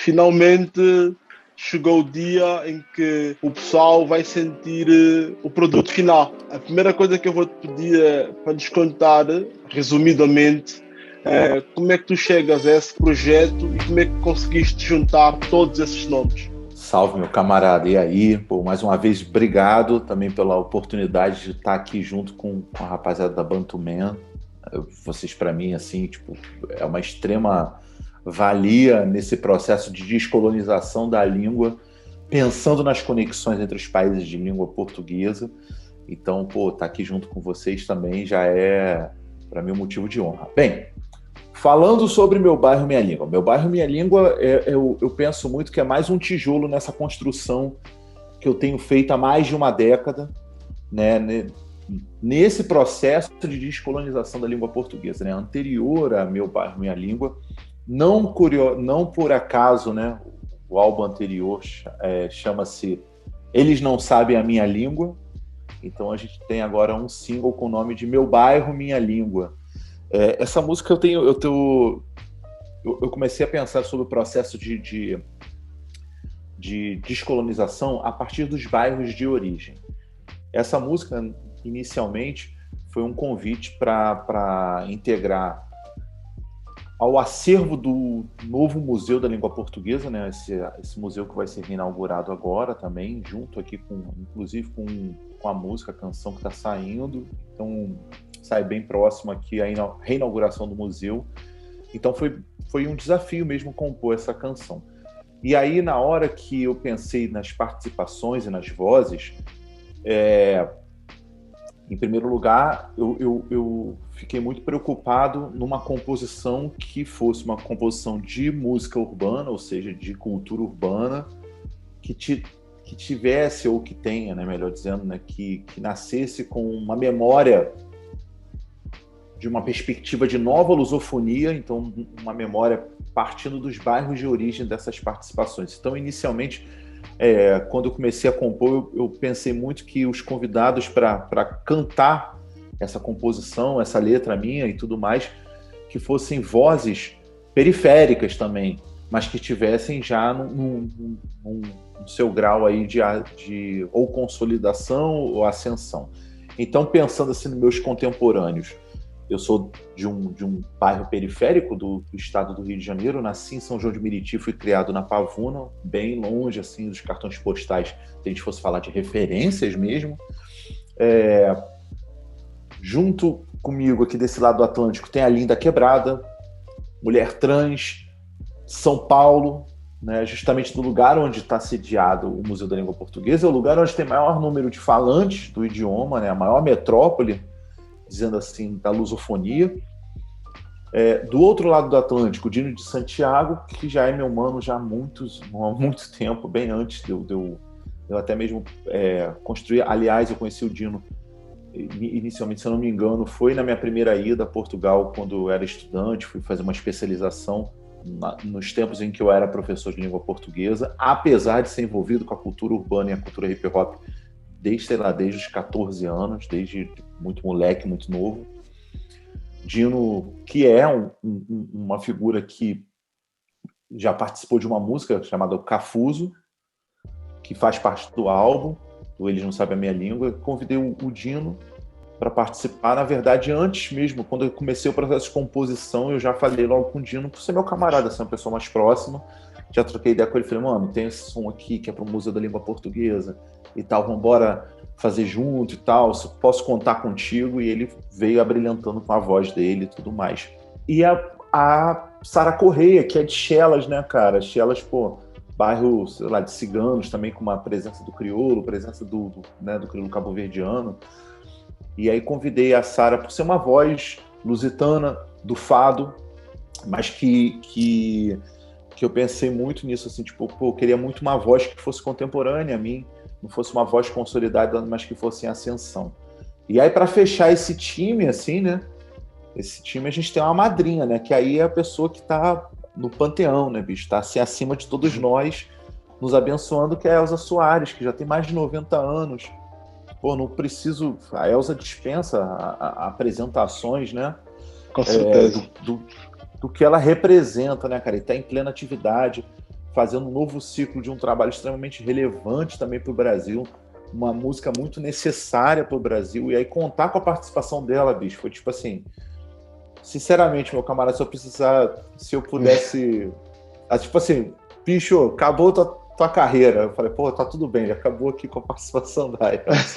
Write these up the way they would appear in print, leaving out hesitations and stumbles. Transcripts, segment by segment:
finalmente chegou o dia em que o pessoal vai sentir o produto final. A primeira coisa que eu vou te pedir é para nos contar, resumidamente, como é que tu chegas a esse projeto e como é que conseguiste juntar todos esses nomes. Salve, meu camarada. E aí? Pô, mais uma vez, obrigado também pela oportunidade de estar aqui junto com a rapaziada da Bantuman. Vocês, para mim, assim, tipo, é uma extrema valia nesse processo de descolonização da língua, pensando nas conexões entre os países de língua portuguesa. Então, pô, estar aqui junto com vocês também já é, para mim, um motivo de honra. Bem, falando sobre Meu Bairro, Minha Língua. Meu Bairro, Minha Língua, eu penso muito que é mais um tijolo nessa construção que eu tenho feito há mais de uma década, né, nesse processo de descolonização da língua portuguesa, né, anterior a Meu Bairro, Minha Língua. Não por acaso, né, o álbum anterior chama-se Eles Não Sabem a Minha Língua. Então a gente tem agora um single com o nome de Meu Bairro, Minha Língua. Essa música eu comecei a pensar sobre o processo de descolonização a partir dos bairros de origem. Essa música, inicialmente, foi um convite para integrar ao acervo do novo Museu da Língua Portuguesa, né? Esse museu que vai ser reinaugurado agora também, junto aqui inclusive com a música, a canção que está saindo. Então, sai bem próximo aqui a reinauguração do museu. Então, foi um desafio mesmo compor essa canção. E aí, na hora que eu pensei nas participações e nas vozes, em primeiro lugar, eu fiquei muito preocupado numa composição que fosse uma composição de música urbana, ou seja, de cultura urbana, que tivesse, ou que tenha, né, melhor dizendo, né, que nascesse com uma memória de uma perspectiva de nova lusofonia, então uma memória partindo dos bairros de origem dessas participações. Então, inicialmente, quando eu comecei a compor, eu pensei muito que os convidados para cantar essa composição, essa letra minha e tudo mais, que fossem vozes periféricas também, mas que tivessem já no seu grau aí de ou consolidação ou ascensão. Então, pensando assim nos meus contemporâneos, eu sou de um bairro periférico do estado do Rio de Janeiro, nasci em São João de Meriti, fui criado na Pavuna, bem longe assim dos cartões postais, se a gente fosse falar de referências mesmo. Junto comigo aqui desse lado do Atlântico tem a Linda Quebrada, mulher trans, São Paulo, né, justamente no lugar onde está sediado o Museu da Língua Portuguesa, é o lugar onde tem maior número de falantes do idioma, né, a maior metrópole, dizendo assim, da lusofonia. Do outro lado do Atlântico, Dino de Santiago, que já é meu mano já há muito tempo, bem antes de eu até mesmo construir. Aliás, eu conheci o Dino inicialmente, se eu não me engano, foi na minha primeira ida a Portugal, quando eu era estudante, fui fazer uma especialização nos tempos em que eu era professor de língua portuguesa, apesar de ser envolvido com a cultura urbana e a cultura hip-hop desde os 14 anos, desde muito moleque, muito novo. Dino, que é uma figura que já participou de uma música chamada Cafuso, que faz parte do álbum, do Eles Não Sabem a Minha Língua. Convidei o Dino para participar. Na verdade, antes mesmo, quando eu comecei o processo de composição, eu já falei logo com o Dino, por ser meu camarada, ser uma pessoa mais próxima. Já troquei ideia com ele, falei, mano, tem esse som aqui que é para o Museu da Língua Portuguesa e tal, vamos embora fazer junto e tal, posso contar contigo? E ele veio abrilhantando com a voz dele e tudo mais. E a Sara Correia, que é de Chelas, né, cara? Chelas, pô, bairro, sei lá, de ciganos também, com uma presença do crioulo, presença do crioulo cabo-verdiano. E aí convidei a Sara por ser uma voz lusitana, do fado, mas que eu pensei muito nisso, assim, tipo, pô, eu queria muito uma voz que fosse contemporânea a mim, não fosse uma voz consolidada, mas que fosse em ascensão. E aí, para fechar esse time, assim, né? Esse time a gente tem uma madrinha, né? Que aí é a pessoa que tá no panteão, né, bicho? Tá assim, acima de todos nós, nos abençoando, que é a Elza Soares, que já tem mais de 90 anos. Pô, não preciso... A Elza dispensa apresentações, né? Com certeza. Do que ela representa, né, cara? E tá em plena atividade. fazendo um novo ciclo de um trabalho extremamente relevante também para o Brasil, uma música muito necessária para o Brasil, e aí contar com a participação dela, bicho, foi tipo assim, sinceramente, meu camarada, se eu pudesse, tipo assim, bicho, acabou tua carreira. Eu falei, pô, tá tudo bem, já acabou aqui com a participação da Ayaz.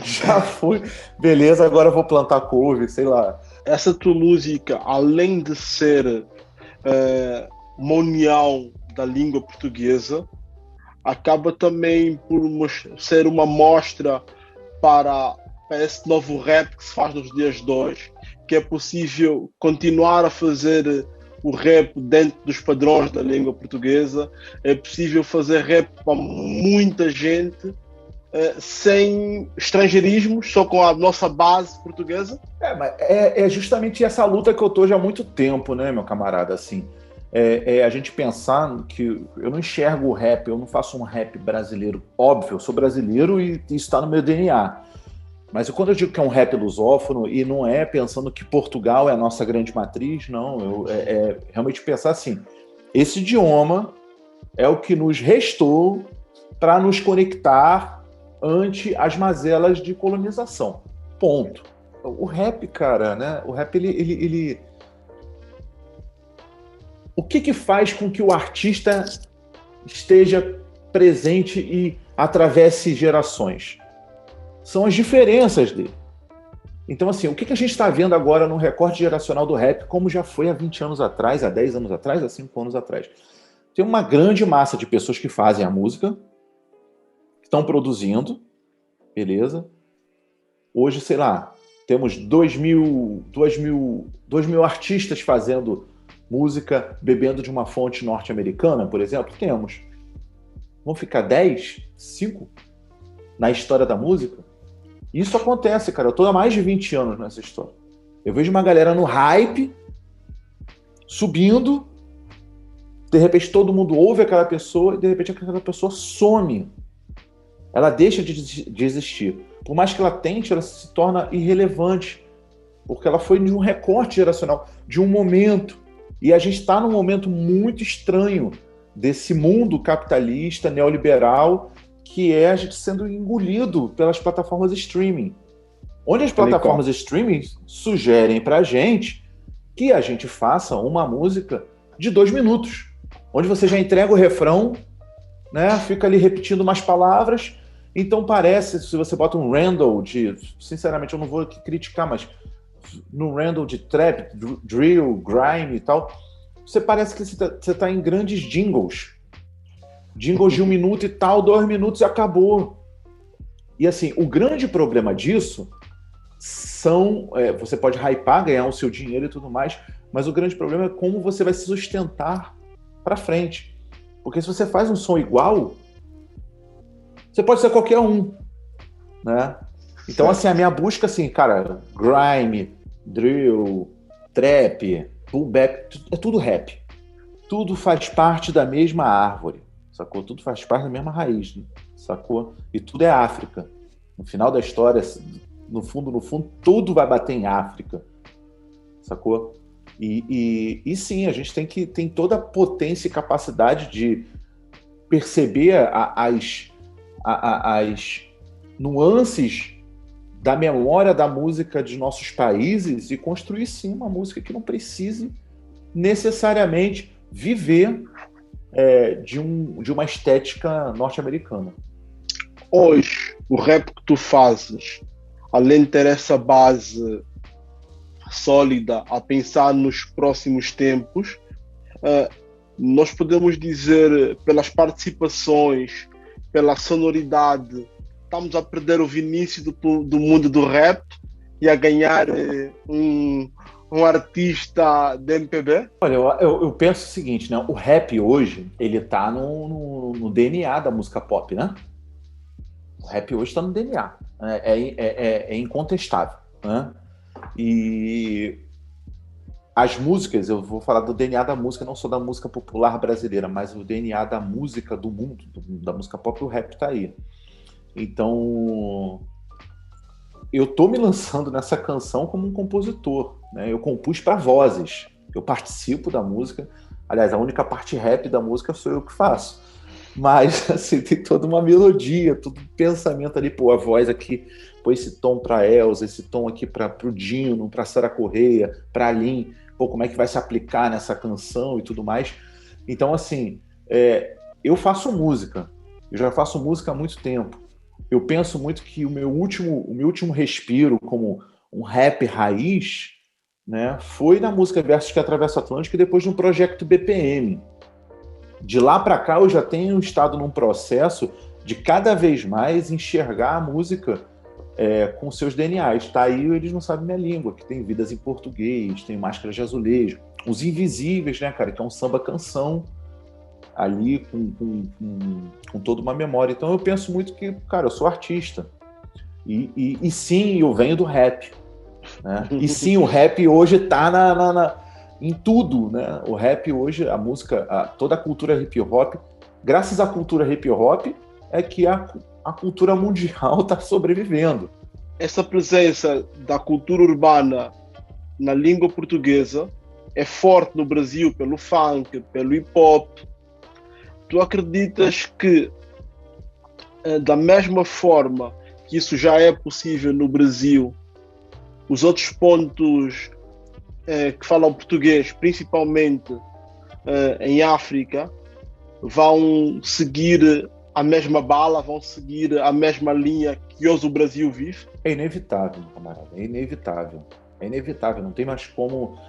Já fui, beleza, agora eu vou plantar couve, sei lá. Essa tua música, além de ser uma união da língua portuguesa, acaba também por ser uma mostra para esse novo rap que se faz nos dias de hoje, que é possível continuar a fazer o rap dentro dos padrões da língua portuguesa, é possível fazer rap para muita gente, sem estrangeirismos, só com a nossa base portuguesa. Mas é justamente essa luta que eu tô já há muito tempo, né, meu camarada, assim. A gente pensar que eu não enxergo o rap, eu não faço um rap brasileiro. Óbvio, eu sou brasileiro e isso está no meu DNA. Mas quando eu digo que é um rap lusófono, e não é pensando que Portugal é a nossa grande matriz, não. É realmente pensar assim, esse idioma é o que nos restou para nos conectar ante as mazelas de colonização. Ponto. O rap, cara, né? O rap, ele... O que faz com que o artista esteja presente e atravesse gerações? São as diferenças dele. Então, assim, o que a gente está vendo agora no recorte geracional do rap, como já foi há 20 anos atrás, há 10 anos atrás, há 5 anos atrás? Tem uma grande massa de pessoas que fazem a música, que estão produzindo, beleza? Hoje, sei lá, temos 2 mil artistas fazendo música, bebendo de uma fonte norte-americana, por exemplo. Temos. Vão ficar 10, 5 na história da música? Isso acontece, cara. Eu tô há mais de 20 anos nessa história. Eu vejo uma galera no hype, subindo, de repente todo mundo ouve aquela pessoa e de repente aquela pessoa some. Ela deixa de existir. Por mais que ela tente, ela se torna irrelevante, porque ela foi de um recorte geracional, de um momento. E a gente está num momento muito estranho desse mundo capitalista, neoliberal, que é a gente sendo engolido pelas plataformas streaming. Onde as plataformas streaming sugerem para a gente que a gente faça uma música de 2 minutos, onde você já entrega o refrão, né, fica ali repetindo umas palavras. Então parece, se você bota um Randall de... Sinceramente, eu não vou aqui criticar, mas no Randall de trap, drill, grime e tal, você parece que você está em grandes jingles. Jingles de 1 minuto e tal, 2 minutos e acabou. E assim, o grande problema disso são... você pode hypar, ganhar o seu dinheiro e tudo mais, mas o grande problema é como você vai se sustentar para frente. Porque se você faz um som igual, você pode ser qualquer um, né? Então, assim, a minha busca, assim, cara, grime, drill, trap, pullback, é tudo rap. Tudo faz parte da mesma árvore, sacou? Tudo faz parte da mesma raiz, sacou? E tudo é África. No final da história, no fundo, tudo vai bater em África, sacou? E sim, a gente tem toda a potência e capacidade de perceber as nuances da memória da música de nossos países e construir, sim, uma música que não precise necessariamente viver de uma estética norte-americana. Hoje, o rap que tu fazes, além de ter essa base sólida a pensar nos próximos tempos, nós podemos dizer, pelas participações, pela sonoridade, estamos a perder o Vinícius do mundo do rap e a ganhar um artista de MPB? Olha, eu penso o seguinte, né? O rap hoje, ele tá no DNA da música pop, né? O rap hoje está no DNA. É incontestável, né? E as músicas, eu vou falar do DNA da música, não só da música popular brasileira, mas o DNA da música do mundo, da música pop, o rap tá aí. Então, eu tô me lançando nessa canção como um compositor, né? Eu compus para vozes, eu participo da música, Aliás, a única parte rap da música sou eu que faço. Mas, assim, tem toda uma melodia, todo um pensamento ali, pô, a voz aqui, pô, esse tom pra Elza, esse tom aqui pro Dino, pra Sara Correia, pra Lin, pô, como é que vai se aplicar nessa canção e tudo mais. Então, assim, eu faço música, eu já faço música há muito tempo. Eu penso muito que o meu último respiro como um rap raiz, né, foi na música Versos que Atravessa o Atlântico e depois no projeto BPM. De lá para cá eu já tenho estado num processo de cada vez mais enxergar a música com seus DNAs. Tá aí Eles Não Sabem Minha Língua, que tem Vidas em Português, tem Máscaras de Azulejo, Os Invisíveis, né, cara, que é um samba-canção ali com toda uma memória. Então eu penso muito que, cara, eu sou artista. E sim, eu venho do rap. Né? E sim, o rap hoje tá em tudo. Né? O rap hoje, a música, toda a cultura hip hop, graças à cultura hip hop, é que a cultura mundial está sobrevivendo. Essa presença da cultura urbana na língua portuguesa é forte no Brasil pelo funk, pelo hip hop. Tu acreditas que, da mesma forma que isso já é possível no Brasil, os outros pontos que falam português, principalmente em África, vão seguir a mesma bala, vão seguir a mesma linha que hoje o Brasil vive? É inevitável, camarada, é inevitável. É inevitável, não tem mais como...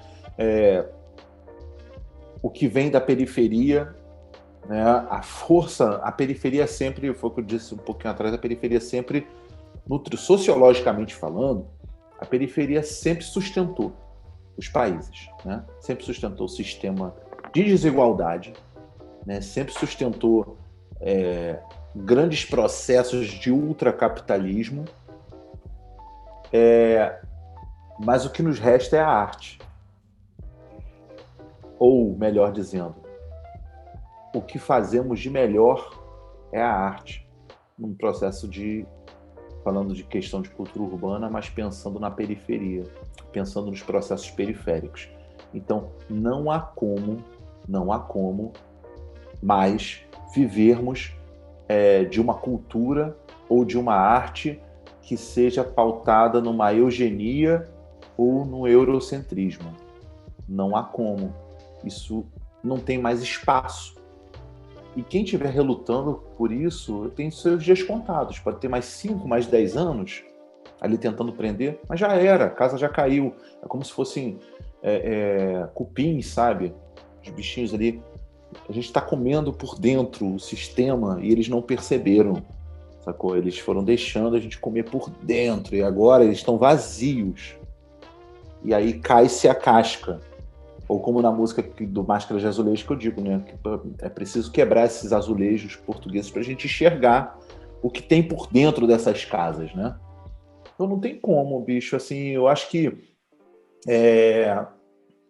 o que vem da periferia, né, a força, a periferia sempre, foi o que eu disse um pouquinho atrás, a periferia sempre, sociologicamente falando, a periferia sempre sustentou os países, né? Sempre sustentou o sistema de desigualdade, né? Sempre sustentou grandes processos de ultracapitalismo, mas o que nos resta é a arte. Ou, melhor dizendo, o que fazemos de melhor é a arte, num processo falando de questão de cultura urbana, mas pensando na periferia, pensando nos processos periféricos. Então, não há como mais vivermos de uma cultura ou de uma arte que seja pautada numa eugenia ou no eurocentrismo. Não há como. Isso não tem mais espaço. E quem estiver relutando por isso, tem seus dias contados. Pode ter mais 5, mais 10 anos ali tentando prender, mas já era, a casa já caiu. É como se fossem cupins, sabe? Os bichinhos ali. A gente está comendo por dentro o sistema e eles não perceberam, sacou? Eles foram deixando a gente comer por dentro e agora eles estão vazios. E aí cai-se a casca. Ou como na música do Máscaras de Azulejo que eu digo, né? Que é preciso quebrar esses azulejos portugueses para a gente enxergar o que tem por dentro dessas casas, né? Então não tem como, bicho. Assim, eu acho que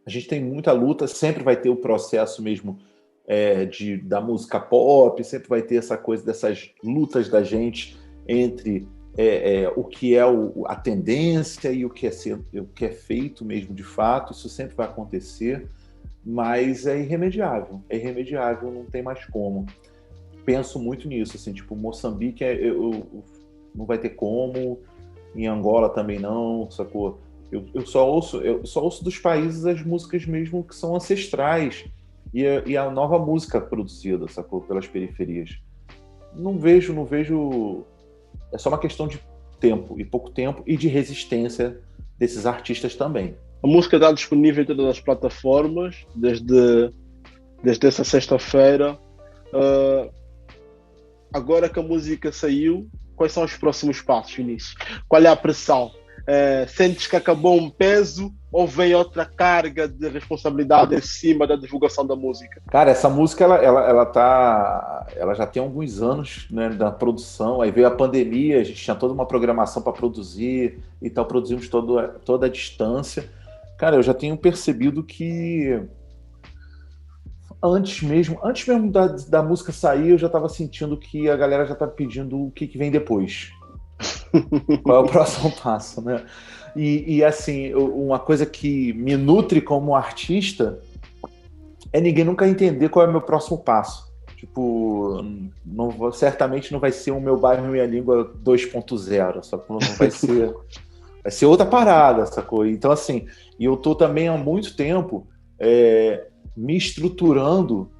a gente tem muita luta, sempre vai ter o processo mesmo da música pop, sempre vai ter essa coisa dessas lutas da gente entre o que é a tendência e o que é feito mesmo de fato. Isso sempre vai acontecer, mas é irremediável, não tem mais como. Penso muito nisso, assim, tipo, Moçambique não vai ter como, em Angola também não, sacou? Eu só ouço dos países as músicas mesmo que são ancestrais e a nova música produzida, sacou? Pelas periferias. Não vejo. É só uma questão de tempo, e pouco tempo, e de resistência desses artistas também. A música está disponível em todas as plataformas, desde essa sexta-feira. Agora que a música saiu, quais são os próximos passos, Vinícius? Qual é a pressão? Sentes que acabou um peso ou vem outra carga de responsabilidade em cima da divulgação da música? Cara, essa música ela já tem alguns anos, né, da produção. Aí veio a pandemia, a gente tinha toda uma programação para produzir e tal, produzimos toda a distância. Cara, eu já tenho percebido que antes mesmo da música sair, eu já estava sentindo que a galera já estava pedindo o que vem depois. Qual é o próximo passo, né? E assim, uma coisa que me nutre como artista ninguém nunca entender qual é o meu próximo passo. Tipo, certamente não vai ser o Meu Bairro Minha Língua 2.0, sacou? Não vai ser... Vai ser outra parada, sacou? Então, assim, e eu tô também há muito tempo me estruturando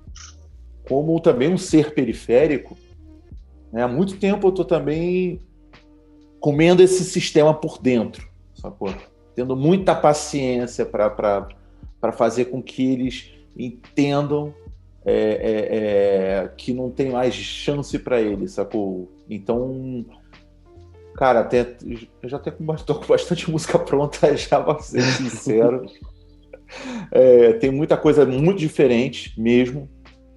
como também um ser periférico, né? Há muito tempo eu tô também comendo esse sistema por dentro, sacou? Tendo muita paciência para fazer com que eles entendam que não tem mais chance para eles, sacou? Então, cara, eu já estou com bastante música pronta, já vou ser sincero. Tem muita coisa muito diferente mesmo.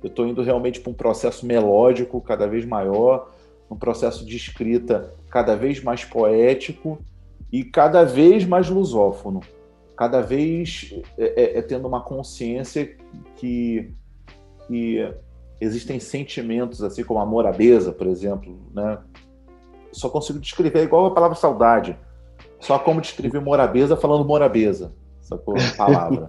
Eu estou indo realmente para um processo melódico cada vez maior, um processo de escrita cada vez mais poético e cada vez mais lusófono. Cada vez tendo uma consciência que existem sentimentos, assim como a morabeza, por exemplo, né? Só consigo descrever igual a palavra saudade. Só como descrever morabeza falando morabeza, sacou? A palavra.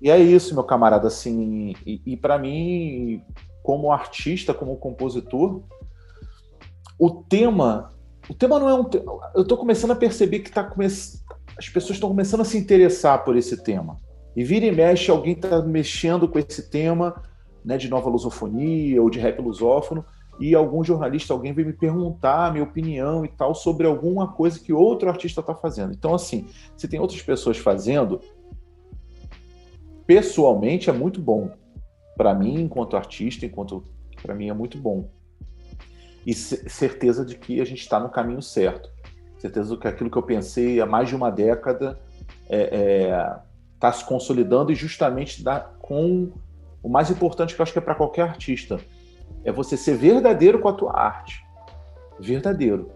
E é isso, meu camarada, assim, e para mim, como artista, como compositor, o tema não é um tema. Eu tô começando a perceber que as pessoas estão começando a se interessar por esse tema. E vira e mexe, alguém tá mexendo com esse tema, né, de nova lusofonia ou de rap lusófono, e algum jornalista, alguém veio me perguntar a minha opinião e tal sobre alguma coisa que outro artista está fazendo. Então, assim, se tem outras pessoas fazendo, pessoalmente é muito bom. Para mim, enquanto artista, para mim é muito bom. E certeza de que a gente está no caminho certo. Certeza de que aquilo que eu pensei há mais de uma década está se consolidando e justamente com o mais importante que eu acho que é para qualquer artista. É você ser verdadeiro com a tua arte. Verdadeiro.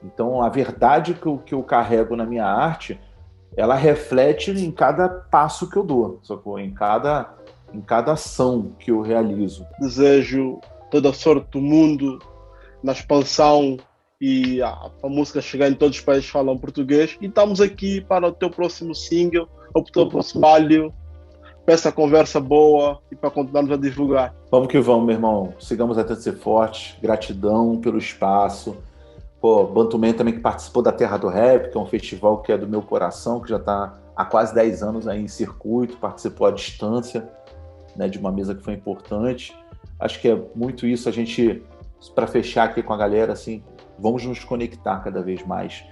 Então, a verdade que eu carrego na minha arte, ela reflete em cada passo que eu dou, sacou? Em cada ação que eu realizo. Desejo toda a sorte do mundo na expansão e a música chegar em todos os países que falam português. E estamos aqui para o teu próximo single, ou para o teu próximo trabalho. Peça conversa boa e para continuarmos a divulgar. Vamos que vamos, meu irmão. Sigamos até ser fortes. Gratidão pelo espaço. Pô, Bantuman também, que participou da Terra do Rap, que é um festival que é do meu coração, que já está há quase 10 anos aí em circuito, participou à distância, né, de uma mesa que foi importante. Acho que é muito isso, a gente, para fechar aqui com a galera, assim, vamos nos conectar cada vez mais.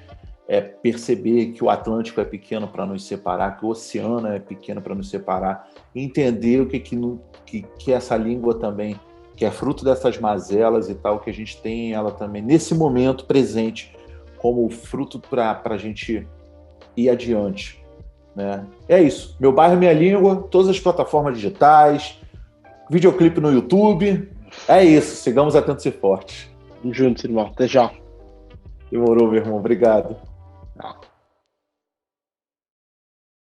Perceber que o Atlântico é pequeno para nos separar, que o oceano é pequeno para nos separar, entender o que essa língua também, que é fruto dessas mazelas e tal, que a gente tem ela também nesse momento presente como fruto para a gente ir adiante, né? É isso. Meu Bairro, Minha Língua, todas as plataformas digitais, videoclipe no YouTube. É isso. Sigamos atentos e fortes. Vamos juntos, irmão. Até já. Demorou, meu irmão. Obrigado.